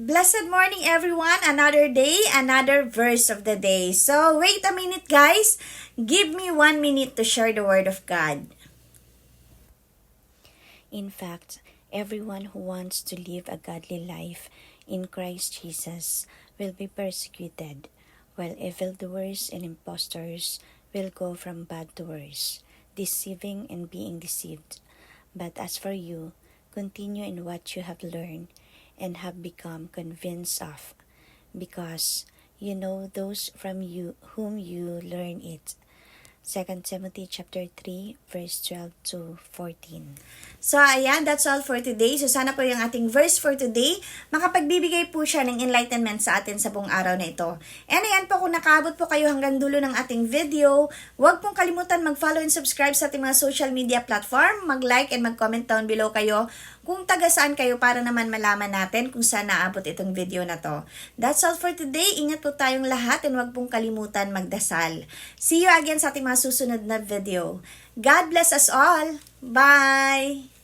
Blessed morning, everyone. Another day, another verse of the day. So, wait a minute, guys. Give me 1 minute to share the word of God. In fact, everyone who wants to live a godly life in Christ Jesus will be persecuted, while evildoers and impostors will go from bad to worse, deceiving and being deceived. But as for you, continue in what you have learned and have become convinced of, because you know those from you whom you learn it. 2 Timothy chapter 3 verse 12 to 14. So, ayan, that's all for today. So, sana po yung ating verse for today, makapagbibigay po siya ng enlightenment sa atin sa buong araw na ito. And ayan po, kung nakaabot po kayo hanggang dulo ng ating video, huwag pong kalimutan mag-follow and subscribe sa ating mga social media platform, mag-like and mag-comment down below kayo kung taga saan kayo para naman malaman natin kung saan naabot itong video na to. That's all for today. Ingat po tayong lahat and huwag pong kalimutan magdasal. See you again sa ating mga susunod na video. God bless us all. Bye!